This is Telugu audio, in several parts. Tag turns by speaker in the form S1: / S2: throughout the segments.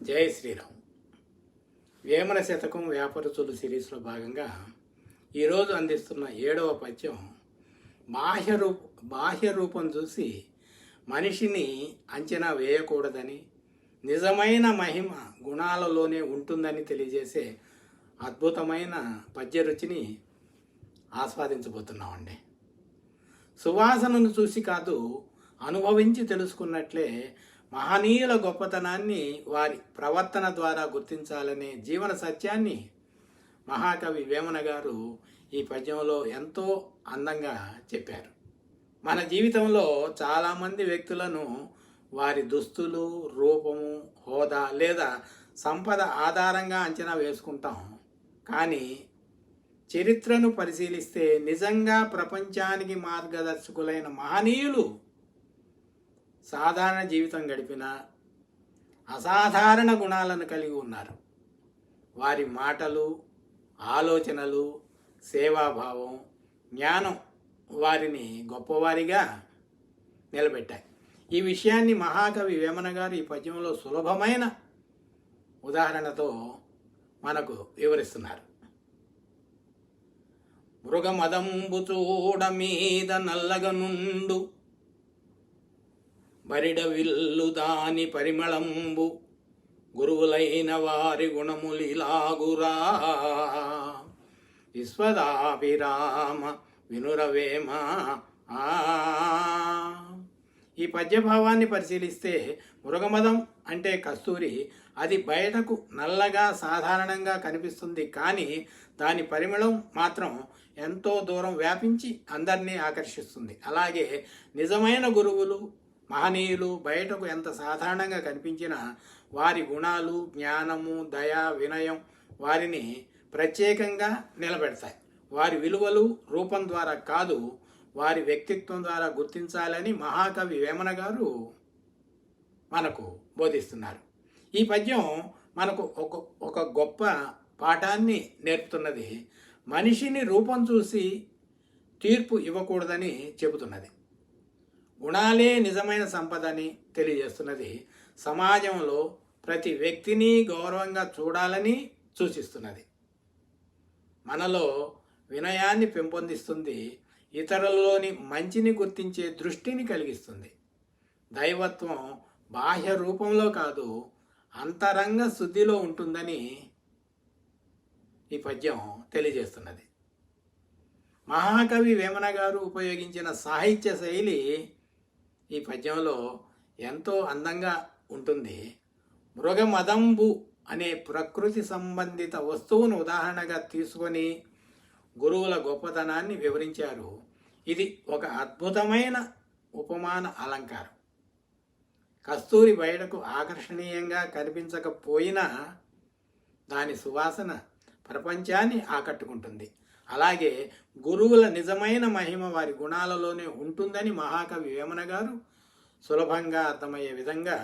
S1: జై శ్రీరామ్. వేమన శతకం వ్యాపరుచులు సిరీస్లో భాగంగా ఈరోజు అందిస్తున్న 7వ పద్యం బాహ్య రూపం చూసి మనిషిని అంచనా వేయకూడదని, నిజమైన మహిమ గుణాలలోనే ఉంటుందని తెలియజేసే అద్భుతమైన పద్య రుచిని ఆస్వాదించబోతున్నామండి. సువాసనను చూసి కాదు, అనుభవించి తెలుసుకున్నట్లే మహనీయుల గొప్పతనాన్ని వారి ప్రవర్తన ద్వారా గుర్తించాలనే జీవన సత్యాన్ని మహాకవి వేమన గారు ఈ పద్యంలో ఎంతో అందంగా చెప్పారు. మన జీవితంలో చాలామంది వ్యక్తులను వారి దుస్తులు, రూపము, హోదా లేదా సంపద ఆధారంగా అంచనా వేసుకుంటాం. కానీ చరిత్రను పరిశీలిస్తే నిజంగా ప్రపంచానికి మార్గదర్శకులైన మహనీయులు సాధారణ జీవితం గడిపిన అసాధారణ గుణాలను కలిగి ఉన్నారు. వారి మాటలు, ఆలోచనలు, సేవాభావం, జ్ఞానం వారిని గొప్పవారిగా నిలబెట్టాయి. ఈ విషయాన్ని మహాకవి వేమన గారు ఈ పద్యంలో సులభమైన ఉదాహరణతో మనకు వివరిస్తున్నారు. మృగమదంబు చూడ మీద నల్లగనుండు, బరిడ విల్లు దాని పరిమళంబు, గురువులైన వారి గుణములిలాగురా, విశ్వదాభిరామ వినురవేమ. ఈ పద్యభావాన్ని పరిశీలిస్తే మృగమదం అంటే కస్తూరి. అది బయటకు నల్లగా సాధారణంగా కనిపిస్తుంది, కానీ దాని పరిమళం మాత్రం ఎంతో దూరం వ్యాపించి అందరినీ ఆకర్షిస్తుంది. అలాగే నిజమైన గురువులు, మహనీయులు బయటకు ఎంత సాధారణంగా కనిపించినా వారి గుణాలు, జ్ఞానము, దయ, వినయం వారిని ప్రత్యేకంగా నిలబెడతాయి. వారి విలువలు రూపం ద్వారా కాదు, వారి వ్యక్తిత్వం ద్వారా గుర్తించాలని మహాకవి వేమన గారు మనకు బోధిస్తున్నారు. ఈ పద్యం మనకు ఒక గొప్ప పాఠాన్ని నేర్పుతున్నది. మనిషిని రూపం చూసి తీర్పు ఇవ్వకూడదని చెబుతున్నది. గుణాలే నిజమైన సంపదని తెలియజేస్తున్నది. సమాజంలో ప్రతి వ్యక్తిని గౌరవంగా చూడాలని సూచిస్తున్నది. మనలో వినయాన్ని పెంపొందిస్తుంది. ఇతరులలోని మంచిని గుర్తించే దృష్టిని కలిగిస్తుంది. దైవత్వం బాహ్య రూపంలో కాదు, అంతరంగ శుద్ధిలో ఉంటుందని ఈ పద్యం తెలియజేస్తున్నది. మహాకవి వేమన గారు ఉపయోగించిన సాహిత్య శైలి ఈ పద్యంలో ఎంతో అందంగా ఉంటుంది. మృగమదంబు అనే ప్రకృతి సంబంధిత వస్తువును ఉదాహరణగా తీసుకొని గురువుల గొప్పతనాన్ని వివరించారు. ఇది ఒక అద్భుతమైన ఉపమాన అలంకారం. కస్తూరి బయటకు ఆకర్షణీయంగా కనిపించకపోయినా దాని సువాసన ప్రపంచాన్ని ఆకట్టుకుంటుంది. అలాగే గురువుల నిజమైన మహిమ వారి గుణాలలోనే ఉంటుందని మహాకవి వేమన గారు సులభంగా అర్థమయ్యే విధంగా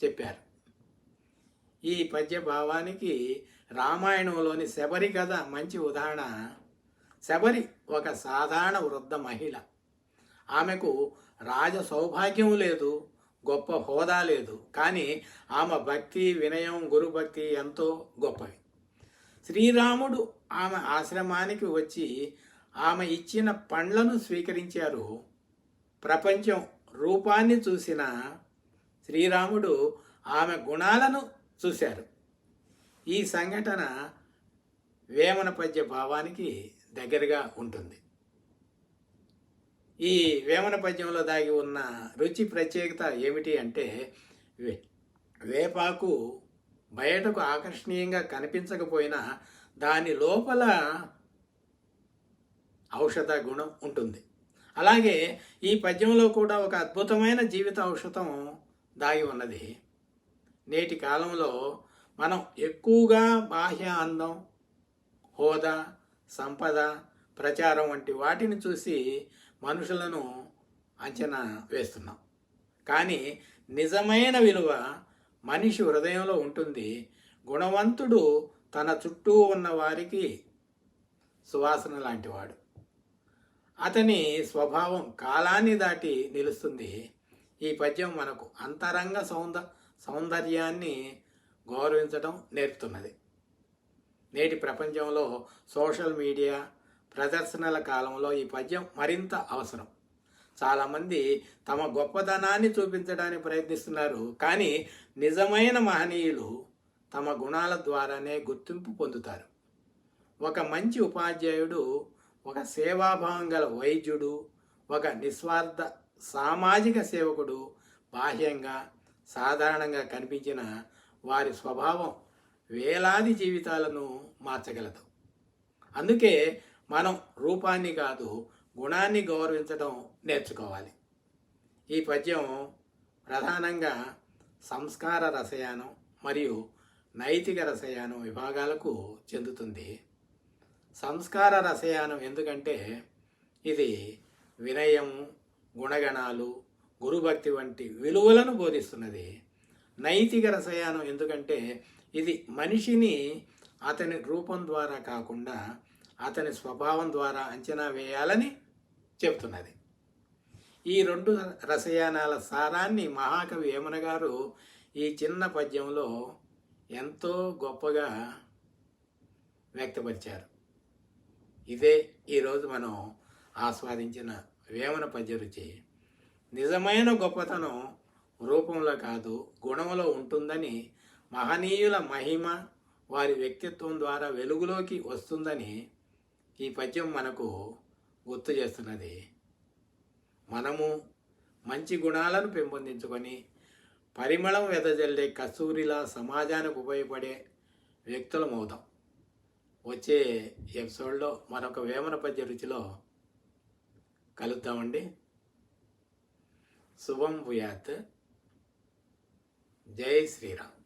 S1: చెప్పారు. ఈ పద్య భావానికి రామాయణంలోని శబరి కథ మంచి ఉదాహరణ. శబరి ఒక సాధారణ వృద్ధ మహిళ. ఆమెకు రాజ సౌభాగ్యం లేదు, గొప్ప హోదా లేదు, కానీ ఆమె భక్తి, వినయం, గురుభక్తి ఎంతో గొప్పవి. శ్రీరాముడు ఆమె ఆశ్రమానికి వచ్చి ఆమె ఇచ్చిన పండ్లను స్వీకరించారు. ప్రపంచం రూపాన్ని చూసిన శ్రీరాముడు ఆమె గుణాలను చూశారు. ఈ సంఘటన వేమన పద్య భావానికి దగ్గరగా ఉంటుంది. ఈ వేమన పద్యంలో దాగి ఉన్న రుచి ప్రత్యేకత ఏమిటి అంటే, వేపాకు బయటకు ఆకర్షణీయంగా కనిపించకపోయినా దాని లోపల ఔషధ గుణం ఉంటుంది. అలాగే ఈ పద్యంలో కూడా ఒక అద్భుతమైన జీవిత ఔషధం దాగి ఉన్నది. నేటి కాలంలో మనం ఎక్కువగా బాహ్య అందం, హోదా, సంపద, ప్రచారం వంటి వాటిని చూసి మనుషులను అంచనా వేస్తున్నాం. కానీ నిజమైన విలువ మనిషి హృదయంలో ఉంటుంది. గుణవంతుడు తన చుట్టూ ఉన్న వారికి సువాసన లాంటివాడు. అతని స్వభావం కాలాన్ని దాటి నిలుస్తుంది. ఈ పద్యం మనకు అంతరంగ సౌందర్యాన్ని గౌరవించడం నేర్పుతున్నది. నేటి ప్రపంచంలో సోషల్ మీడియా ప్రదర్శనల కాలంలో ఈ పద్యం మరింత అవసరం. చాలామంది తమ గొప్పదనాన్ని చూపించడానికి ప్రయత్నిస్తున్నారు, కానీ నిజమైన మహనీయులు తమ గుణాల ద్వారానే గుర్తింపు పొందుతారు. ఒక మంచి ఉపాధ్యాయుడు, ఒక సేవాభావం గల వైద్యుడు, ఒక నిస్వార్థ సామాజిక సేవకుడు బాహ్యంగా సాధారణంగా కనిపించిన వారి స్వభావం వేలాది జీవితాలను మార్చగలదు. అందుకే మనం రూపాన్ని కాదు, గుణాన్ని గౌరవించడం నేర్చుకోవాలి. ఈ పద్యం ప్రధానంగా సంస్కార రసయానం మరియు నైతిక రసయానం విభాగాలకు చెందుతుంది. సంస్కార రసయానం ఎందుకంటే ఇది వినయము, గుణగణాలు, గురుభక్తి వంటి విలువలను బోధిస్తున్నది. నైతిక రసయానం ఎందుకంటే ఇది మనిషిని అతని రూపం ద్వారా కాకుండా అతని స్వభావం ద్వారా అంచనా వేయాలని చెప్తున్నది. ఈ రెండు రసయానాల సారాన్ని మహాకవి వేమన గారు ఈ చిన్న పద్యంలో ఎంతో గొప్పగా వ్యక్తపరిచారు. ఇదే ఈరోజు మనం ఆస్వాదించిన వేమన పద్య రుచి. నిజమైన గొప్పతనం రూపంలో కాదు, గుణంలో ఉంటుందని, మహనీయుల మహిమ వారి వ్యక్తిత్వం ద్వారా వెలుగులోకి వస్తుందని ఈ పద్యం మనకు గుర్తు చేస్తున్నది. మనము మంచి గుణాలను పెంపొందించుకొని పరిమళం వెదజల్లే కస్తూరిలా సమాజానికి ఉపయోగపడే వ్యక్తులమవుతాం. వచ్చే ఎపిసోడ్లో మరొక వేమన పద్య రుచిలో కలుద్దామండి. శుభం భూయాత్. జై శ్రీరామ్.